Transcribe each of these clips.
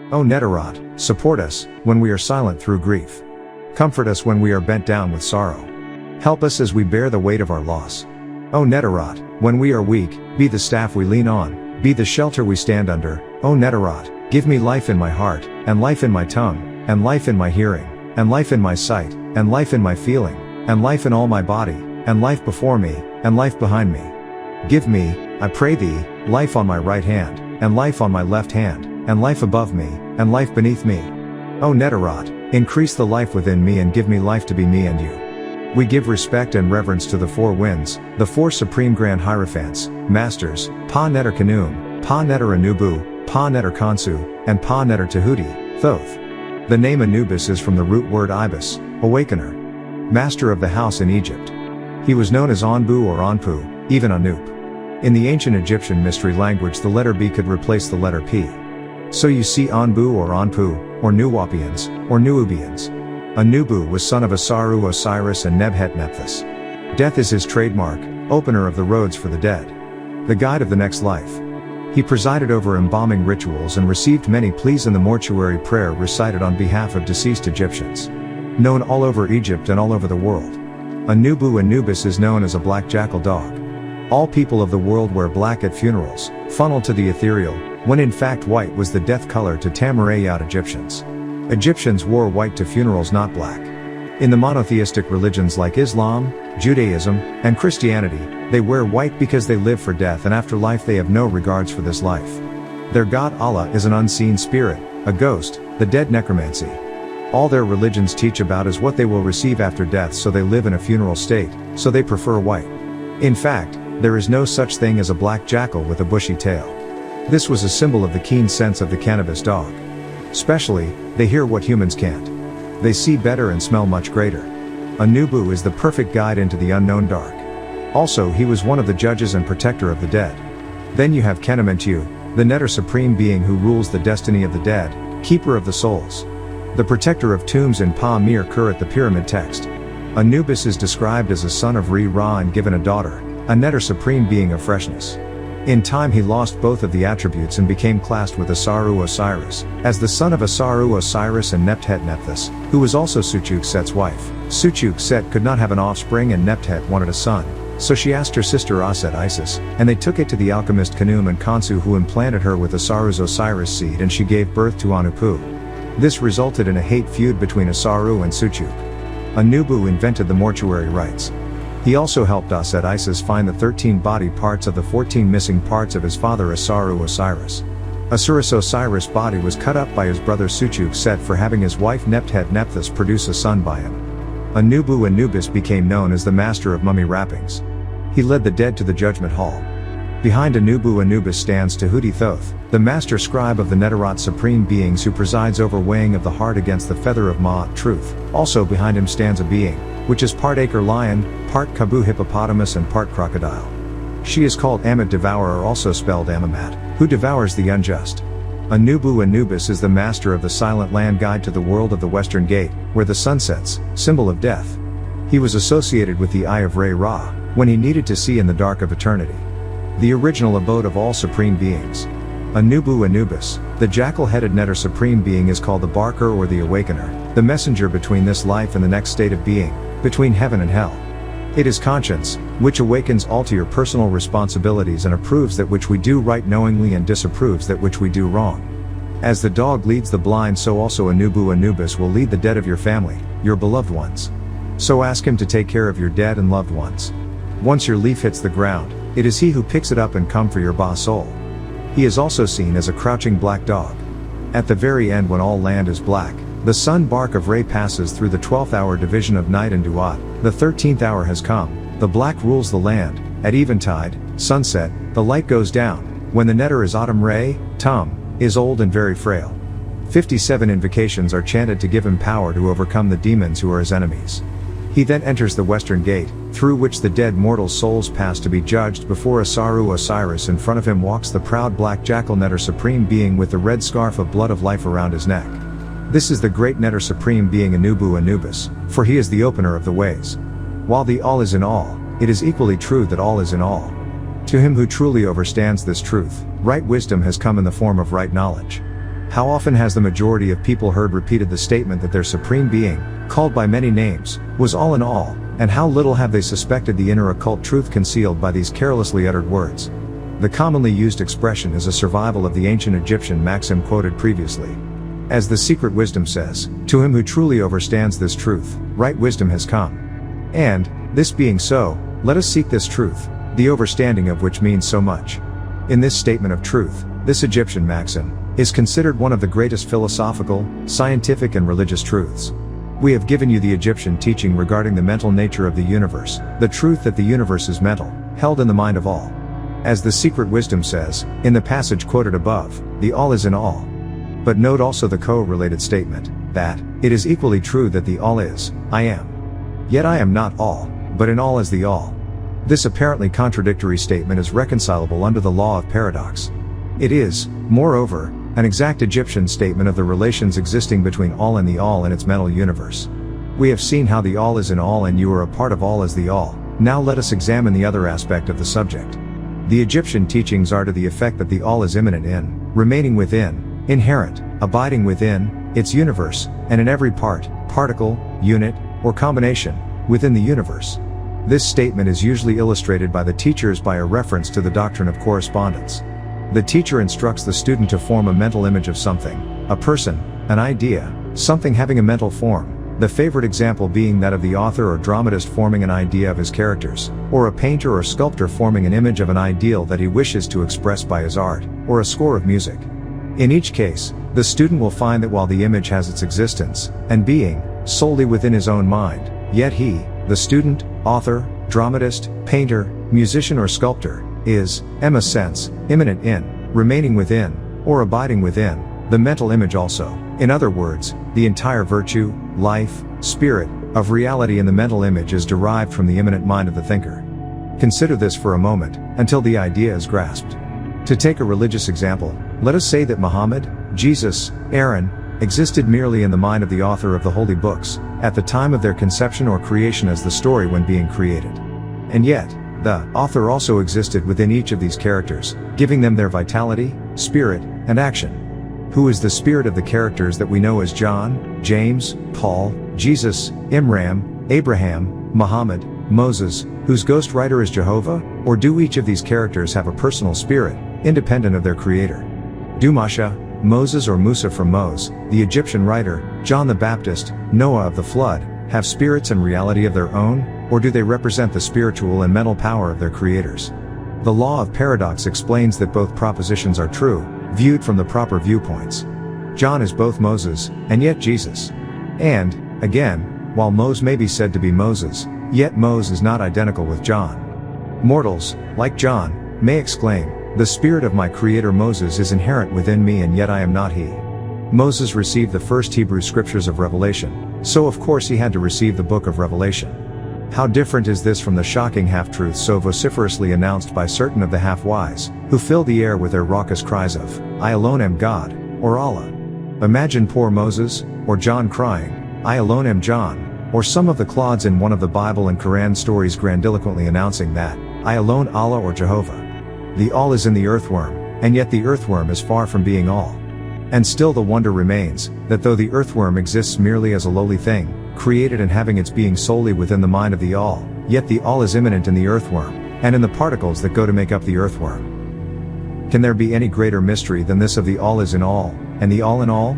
O Netarot, support us, when we are silent through grief. Comfort us when we are bent down with sorrow. Help us as we bear the weight of our loss. O Netarot, when we are weak, be the staff we lean on, be the shelter we stand under. O Netarot, give me life in my heart, and life in my tongue, and life in my hearing, and life in my sight, and life in my feeling, and life in all my body, and life before me, and life behind me. Give me, I pray thee, life on my right hand, and life on my left hand, and life above me, and life beneath me. O Netarot, increase the life within me and give me life to be me and you. We give respect and reverence to the four winds, the four supreme grand hierophants, masters, Pa Neter Kanum, Pa Neter Anubu, Pa Neter Kansu, and Pa Neter Tehuti, Thoth. The name Anubis is from the root word ibis, awakener. Master of the house in Egypt. He was known as Anbu or Anpu, even Anup. In the ancient Egyptian mystery language the letter B could replace the letter P. So you see Anbu or Anpu, or Nuwapians, or Nuubians. Anubu was son of Asaru Osiris and Nebhet-Nephthys. Death is his trademark, opener of the roads for the dead. The guide of the next life. He presided over embalming rituals and received many pleas in the mortuary prayer recited on behalf of deceased Egyptians. Known all over Egypt and all over the world. Anubu Anubis is known as a black jackal dog. All people of the world wear black at funerals, funneled to the ethereal, when in fact white was the death color to Tamarayat Egyptians. Egyptians wore white to funerals, not black. In the monotheistic religions like Islam, Judaism, and Christianity, they wear white because they live for death and after life they have no regards for this life. Their god Allah is an unseen spirit, a ghost, the dead necromancy. All their religions teach about is what they will receive after death, so they live in a funeral state, so they prefer white. In fact, there is no such thing as a black jackal with a bushy tail. This was a symbol of the keen sense of the cannabis dog. Specially, they hear what humans can't. They see better and smell much greater. Anubu is the perfect guide into the unknown dark. Also, he was one of the judges and protector of the dead. Then you have Kenementu, the Neter supreme being who rules the destiny of the dead, keeper of the souls. The protector of tombs in Pa Mir Kurat, the pyramid text. Anubis is described as a son of Re-Ra and given a daughter, a Neter supreme being of freshness. In time he lost both of the attributes and became classed with Asaru Osiris, as the son of Asaru Osiris and Nebhet-Nephthys, who was also Suchuk-Set's wife. Suchuk-Set could not have an offspring and Nebhet wwanted a son, so she asked her sister Aset Isis, and they took it to the alchemist Kanum and Kansu, who implanted her with Asaru's Osiris seed, and she gave birth to Anupu. This resulted in a hate feud between Asaru and Suchuk. Anubu invented the mortuary rites. He also helped Aset Isis find the 13 body parts of the 14 missing parts of his father Asaru Osiris. Osiris Osiris' body was cut up by his brother Suchuk-Set for having his wife Nebhet-Nephthys produce a son by him. Anubu Anubis became known as the master of mummy wrappings. He led the dead to the judgment hall. Behind Anubu Anubis stands Tehuti Thoth, the master scribe of the Netarot supreme beings who presides over weighing of the heart against the feather of Ma'at truth. Also behind him stands a being, which is part acre lion, part kabu hippopotamus and part crocodile. She is called Ammit Devourer, also spelled Amamat, who devours the unjust. Anubu Anubis is the master of the silent land guide to the world of the Western Gate, where the sun sets, symbol of death. He was associated with the Eye of Re-Ra, when he needed to see in the dark of eternity. The original abode of all supreme beings. Anubu Anubis, the jackal-headed Neter supreme being, is called the Barker or the Awakener, the messenger between this life and the next state of being, between heaven and hell. It is conscience, which awakens all to your personal responsibilities and approves that which we do right knowingly and disapproves that which we do wrong. As the dog leads the blind, so also Anubu Anubis will lead the dead of your family, your beloved ones. So ask him to take care of your dead and loved ones. Once your leaf hits the ground, it is he who picks it up and come for your Ba soul. He is also seen as a crouching black dog. At the very end, when all land is black, the sun bark of Re passes through the 12th hour division of night and Duat, the 13th hour has come, the black rules the land. At eventide, sunset, the light goes down, when the Neter is autumn. Re, Tum, is old and very frail. 57 invocations are chanted to give him power to overcome the demons who are his enemies. He then enters the western gate, through which the dead mortal souls pass to be judged before Asaru Osiris. In front of him walks the proud black jackal Neter supreme being with the red scarf of blood of life around his neck. This is the great Neter supreme being Anubu Anubis, for he is the opener of the ways. While the all is in all, it is equally true that all is in all. To him who truly overstands this truth, right wisdom has come in the form of right knowledge. How often has the majority of people heard repeated the statement that their supreme being, called by many names, was all in all, and how little have they suspected the inner occult truth concealed by these carelessly uttered words? The commonly used expression is a survival of the ancient Egyptian maxim quoted previously. As the secret wisdom says, to him who truly understands this truth, right wisdom has come. And, this being so, let us seek this truth, the overstanding of which means so much. In this statement of truth, this Egyptian maxim is considered one of the greatest philosophical, scientific and religious truths. We have given you the Egyptian teaching regarding the mental nature of the universe, the truth that the universe is mental, held in the mind of all. As the secret wisdom says, in the passage quoted above, the all is in all. But note also the co-related statement, that, it is equally true that the all is, I am. Yet I am not all, but in all as the all. This apparently contradictory statement is reconcilable under the law of paradox. It is, moreover, an exact Egyptian statement of the relations existing between all and the all in its mental universe. We have seen how the all is in all and you are a part of all as the all. Now let us examine the other aspect of the subject. The Egyptian teachings are to the effect that the all is immanent in, remaining within, inherent, abiding within, its universe, and in every part, particle, unit, or combination, within the universe. This statement is usually illustrated by the teachers by a reference to the doctrine of correspondence. The teacher instructs the student to form a mental image of something, a person, an idea, something having a mental form, the favorite example being that of the author or dramatist forming an idea of his characters, or a painter or sculptor forming an image of an ideal that he wishes to express by his art, or a score of music. In each case, the student will find that while the image has its existence and being solely within his own mind, yet he, the student, author, dramatist, painter, musician or sculptor, is, in a sense, immanent in, remaining within, or abiding within, the mental image also. In other words, the entire virtue, life, spirit, of reality in the mental image is derived from the immanent mind of the thinker. Consider this for a moment, until the idea is grasped. To take a religious example, let us say that Muhammad, Jesus, Aaron, existed merely in the mind of the author of the holy books, at the time of their conception or creation as the story when being created. And yet, the author also existed within each of these characters, giving them their vitality, spirit, and action. Who is the spirit of the characters that we know as John, James, Paul, Jesus, Imram, Abraham, Muhammad, Moses, whose ghostwriter is Jehovah? Or do each of these characters have a personal spirit, independent of their creator? Do Masha, Moses or Musa from Mose, the Egyptian writer, John the Baptist, Noah of the flood, have spirits and reality of their own, or do they represent the spiritual and mental power of their creators? The law of paradox explains that both propositions are true, viewed from the proper viewpoints. John is both Moses, and yet Jesus. And, again, while Mose may be said to be Moses, yet Mose is not identical with John. Mortals, like John, may exclaim, "The spirit of my creator Moses is inherent within me and yet I am not he." Moses received the first Hebrew scriptures of Revelation, so of course he had to receive the book of Revelation. How different is this from the shocking half-truths so vociferously announced by certain of the half-wise, who fill the air with their raucous cries of, "I alone am God," or Allah. Imagine poor Moses, or John crying, "I alone am John," or some of the clods in one of the Bible and Quran stories grandiloquently announcing that, "I alone Allah or Jehovah." The all is in the earthworm, and yet the earthworm is far from being all. And still the wonder remains, that though the earthworm exists merely as a lowly thing, created and having its being solely within the mind of the all, yet the all is immanent in the earthworm, and in the particles that go to make up the earthworm. Can there be any greater mystery than this of the all is in all, and the all in all?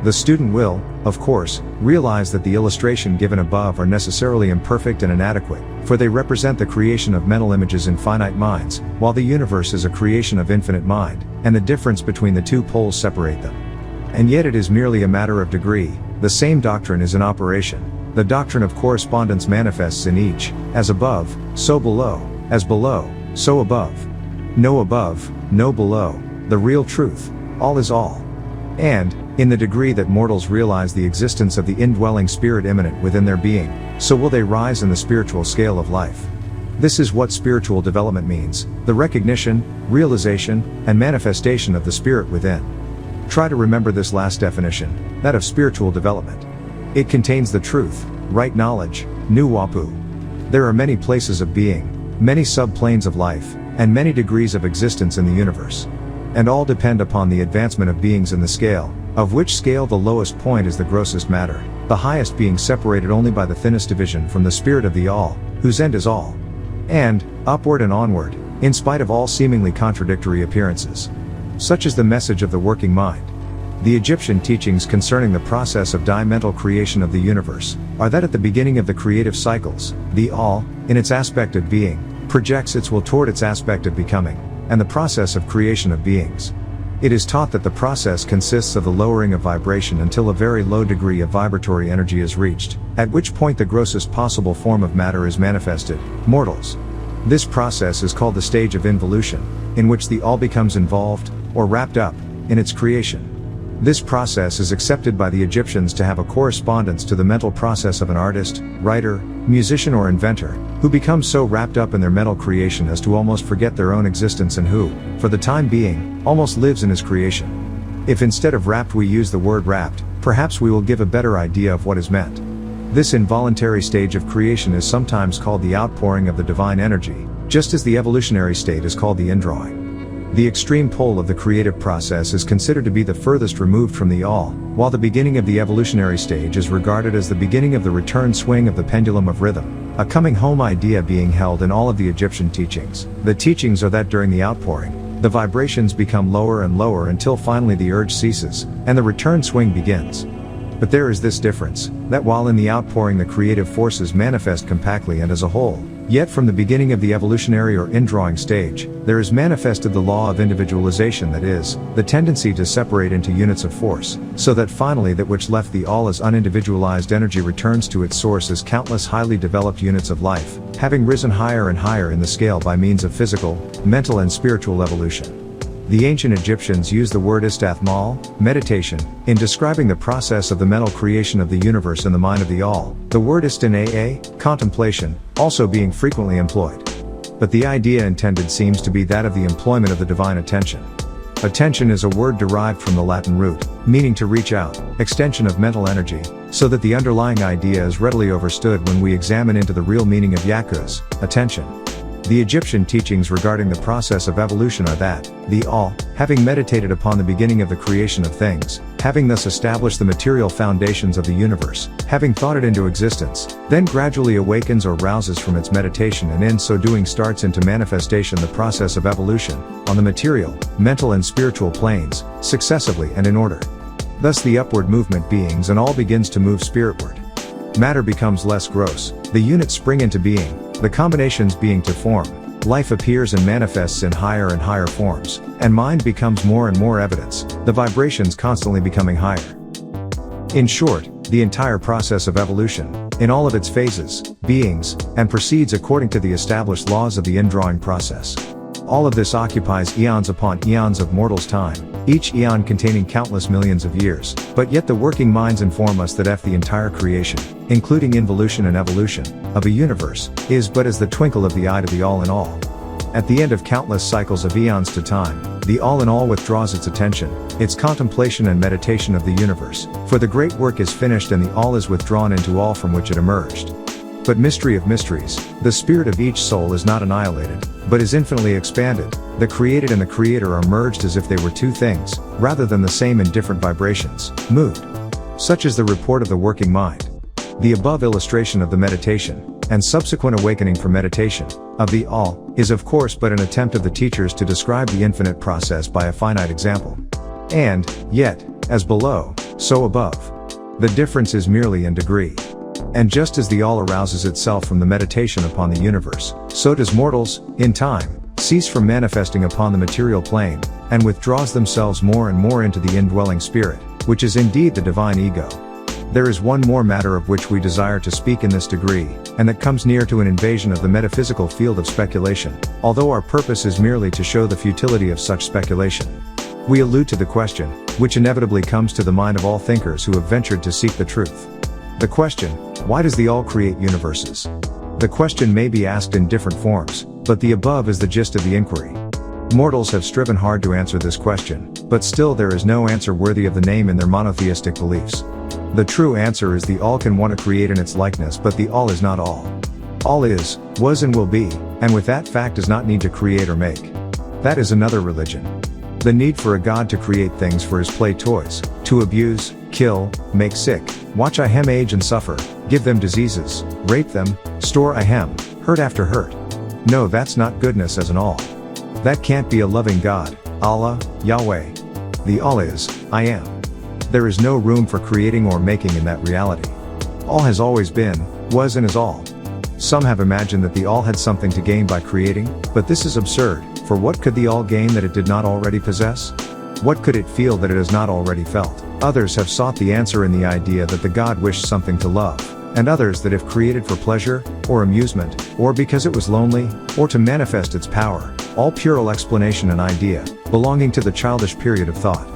The student will, of course, realize that the illustration given above are necessarily imperfect and inadequate, for they represent the creation of mental images in finite minds, while the universe is a creation of infinite mind, and the difference between the two poles separate them. And yet it is merely a matter of degree. The same doctrine is in operation. The doctrine of correspondence manifests in each, as above, so below, as below, so above. No above, no below, the real truth, all is all. And, in the degree that mortals realize the existence of the indwelling spirit immanent within their being, so will they rise in the spiritual scale of life. This is what spiritual development means, the recognition, realization, and manifestation of the spirit within. Try to remember this last definition, that of spiritual development. It contains the truth, right knowledge, nu-wapu. There are many places of being, many sub-planes of life, and many degrees of existence in the universe. and all depend upon the advancement of beings in the scale, of which scale the lowest point is the grossest matter, the highest being separated only by the thinnest division from the spirit of the all, whose end is all. And, upward and onward, in spite of all seemingly contradictory appearances. Such is the message of the working mind. The Egyptian teachings concerning the process of dimensional creation of the universe are that at the beginning of the creative cycles, the all, in its aspect of being, projects its will toward its aspect of becoming, and the process of creation of beings. It is taught that the process consists of the lowering of vibration until a very low degree of vibratory energy is reached, at which point the grossest possible form of matter is manifested, mortals. This process is called the stage of involution, in which the all becomes involved, or wrapped up, in its creation. This process is accepted by the Egyptians to have a correspondence to the mental process of an artist, writer, musician or inventor, who becomes so wrapped up in their mental creation as to almost forget their own existence and who, for the time being, almost lives in his creation. If instead of wrapped we use the word wrapped, perhaps we will give a better idea of what is meant. This involuntary stage of creation is sometimes called the outpouring of the divine energy, just as the evolutionary state is called the indrawing. The extreme pole of the creative process is considered to be the furthest removed from the all, while the beginning of the evolutionary stage is regarded as the beginning of the return swing of the pendulum of rhythm, a coming home idea being held in all of the Egyptian teachings. The teachings are that during the outpouring, the vibrations become lower and lower until finally the urge ceases, and the return swing begins. But there is this difference, that while in the outpouring the creative forces manifest compactly and as a whole, yet from the beginning of the evolutionary or indrawing stage, there is manifested the law of individualization, that is, the tendency to separate into units of force, so that finally that which left the all as unindividualized energy returns to its source as countless highly developed units of life, having risen higher and higher in the scale by means of physical, mental and spiritual evolution. The ancient Egyptians used the word istathmal, meditation, in describing the process of the mental creation of the universe in the mind of the all, the word istinaa, contemplation, also being frequently employed. But the idea intended seems to be that of the employment of the divine attention. Attention is a word derived from the Latin root, meaning to reach out, extension of mental energy, so that the underlying idea is readily understood when we examine into the real meaning of yakuz, attention. The Egyptian teachings regarding the process of evolution are that, the all, having meditated upon the beginning of the creation of things, having thus established the material foundations of the universe, having thought it into existence, then gradually awakens or rouses from its meditation and in so doing starts into manifestation the process of evolution, on the material, mental and spiritual planes, successively and in order. Thus the upward movement beings and all begins to move spiritward. Matter becomes less gross, the units spring into being, the combinations being to form, life appears and manifests in higher and higher forms, and mind becomes more and more evidence, the vibrations constantly becoming higher. In short, the entire process of evolution, in all of its phases, beings, and proceeds according to the established laws of the indrawing process. All of this occupies eons upon eons of mortals' time, each eon containing countless millions of years, but yet the working minds inform us that the entire creation, including involution and evolution, of a universe, is but as the twinkle of the eye to the all in all. At the end of countless cycles of eons to time, the all in all withdraws its attention, its contemplation and meditation of the universe, for the great work is finished and the all is withdrawn into all from which it emerged. But mystery of mysteries, the spirit of each soul is not annihilated, but is infinitely expanded. The created and the creator are merged as if they were two things, rather than the same in different vibrations, moved. Such is the report of the working mind. The above illustration of the meditation, and subsequent awakening from meditation, of the all, is of course but an attempt of the teachers to describe the infinite process by a finite example. And, yet, as below, so above. The difference is merely in degree. And just as the all arouses itself from the meditation upon the universe, so does mortals, in time, cease from manifesting upon the material plane, and withdraws themselves more and more into the indwelling spirit, which is indeed the divine ego. There is one more matter of which we desire to speak in this degree, and that comes near to an invasion of the metaphysical field of speculation, although our purpose is merely to show the futility of such speculation. We allude to the question, which inevitably comes to the mind of all thinkers who have ventured to seek the truth. The question, why does the all create universes? The question may be asked in different forms, but the above is the gist of the inquiry. Mortals have striven hard to answer this question, but still there is no answer worthy of the name in their monotheistic beliefs. The true answer is the all can want to create in its likeness, but the all is not all. All is, was and will be, and with that fact does not need to create or make. That is another religion. The need for a God to create things for his play toys, to abuse, kill, make sick, watch ahem age and suffer, give them diseases, rape them, store ahem, hurt after hurt. No, that's not goodness as an all. That can't be a loving God, Allah, Yahweh. The all is, I am. There is no room for creating or making in that reality. All has always been, was and is all. Some have imagined that the all had something to gain by creating, but this is absurd, for what could the all gain that it did not already possess? What could it feel that it has not already felt? Others have sought the answer in the idea that the God wished something to love, and others that if created for pleasure, or amusement, or because it was lonely, or to manifest its power, all puerile explanation and idea, belonging to the childish period of thought.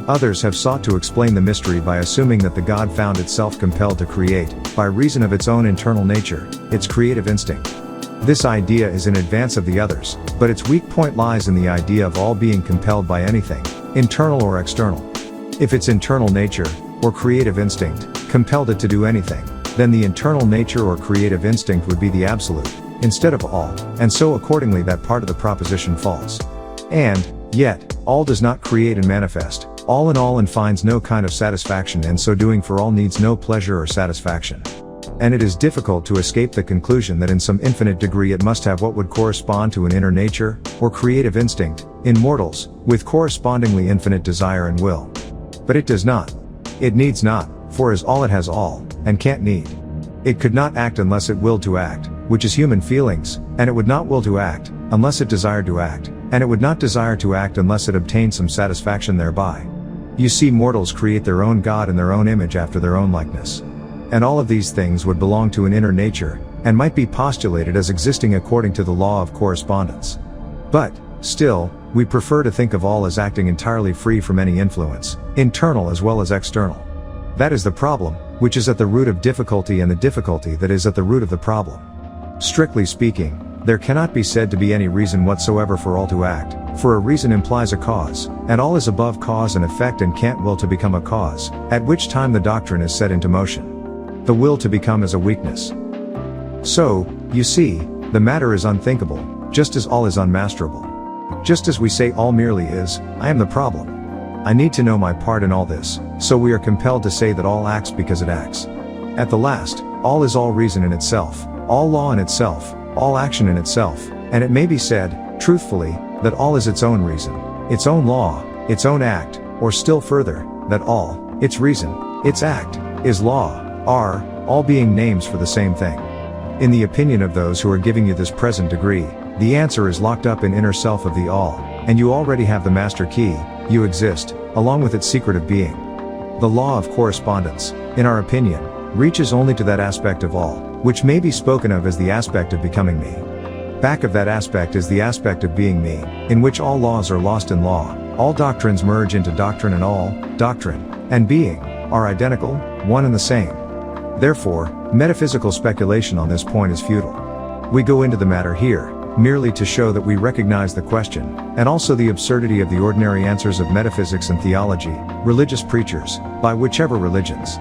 Others have sought to explain the mystery by assuming that the God found itself compelled to create, by reason of its own internal nature, its creative instinct. This idea is in advance of the others, but its weak point lies in the idea of all being compelled by anything, internal or external. If its internal nature, or creative instinct, compelled it to do anything, then the internal nature or creative instinct would be the absolute, instead of all, and so accordingly that part of the proposition falls. And, yet, all does not create and manifest, all in all and finds no kind of satisfaction and so doing for all needs no pleasure or satisfaction. And it is difficult to escape the conclusion that in some infinite degree it must have what would correspond to an inner nature, or creative instinct, in mortals, with correspondingly infinite desire and will. But it does not. It needs not, for as all it has all, and can't need. It could not act unless it willed to act, which is human feelings, and it would not will to act, unless it desired to act, and it would not desire to act unless it obtained some satisfaction thereby. You see, mortals create their own God in their own image after their own likeness. And all of these things would belong to an inner nature, and might be postulated as existing according to the law of correspondence. But, still, we prefer to think of all as acting entirely free from any influence, internal as well as external. That is the problem, which is at the root of difficulty and the difficulty that is at the root of the problem. Strictly speaking, there cannot be said to be any reason whatsoever for all to act, for a reason implies a cause, and all is above cause and effect and can't will to become a cause, at which time the doctrine is set into motion. The will to become is a weakness. So, you see, the matter is unthinkable, just as all is unmasterable. Just as we say all merely is, I am the problem. I need to know my part in all this, so we are compelled to say that all acts because it acts. At the last, all is all reason in itself, all law in itself, all action in itself, and it may be said, truthfully, that all is its own reason, its own law, its own act, or still further, that all, its reason, its act, is law, are, all being names for the same thing. In the opinion of those who are giving you this present degree, the answer is locked up in inner self of the all, and you already have the master key, you exist, along with its secret of being. The law of correspondence, in our opinion, reaches only to that aspect of all, which may be spoken of as the aspect of becoming me. Back of that aspect is the aspect of being me, in which all laws are lost in law, all doctrines merge into doctrine and all, doctrine, and being, are identical, one and the same. Therefore, metaphysical speculation on this point is futile. We go into the matter here, merely to show that we recognize the question, and also the absurdity of the ordinary answers of metaphysics and theology, religious preachers, by whichever religions.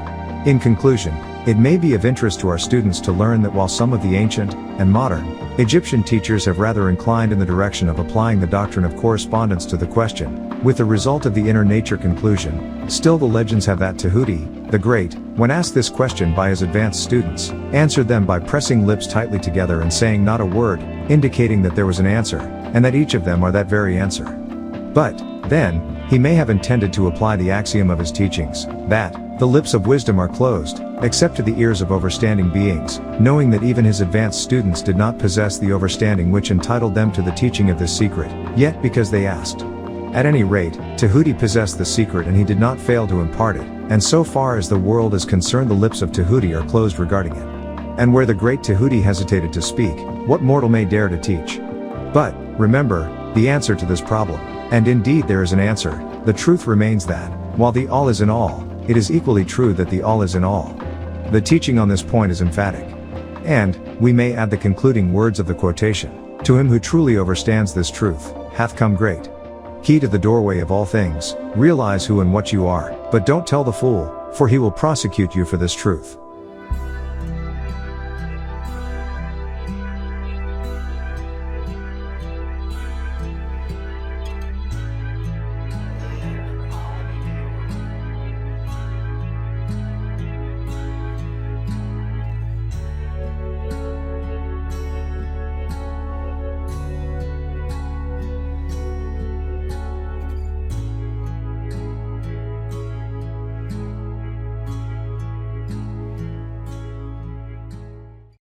In conclusion, it may be of interest to our students to learn that while some of the ancient, and modern, Egyptian teachers have rather inclined in the direction of applying the doctrine of correspondence to the question, with the result of the inner nature conclusion, still the legends have that Tehuti, the Great, when asked this question by his advanced students, answered them by pressing lips tightly together and saying not a word, indicating that there was an answer, and that each of them are that very answer. But, then, he may have intended to apply the axiom of his teachings, that, the lips of wisdom are closed, except to the ears of overstanding beings, knowing that even his advanced students did not possess the overstanding which entitled them to the teaching of this secret, yet because they asked. At any rate, Tehuti possessed the secret and he did not fail to impart it, and so far as the world is concerned the lips of Tehuti are closed regarding it. And where the great Tehuti hesitated to speak, what mortal may dare to teach? But, remember, the answer to this problem, and indeed there is an answer, the truth remains that, while the all is in all, it is equally true that the all is in all. The teaching on this point is emphatic. And, we may add the concluding words of the quotation, to him who truly overstands this truth, hath come great key to the doorway of all things, realize who and what you are, but don't tell the fool, for he will prosecute you for this truth.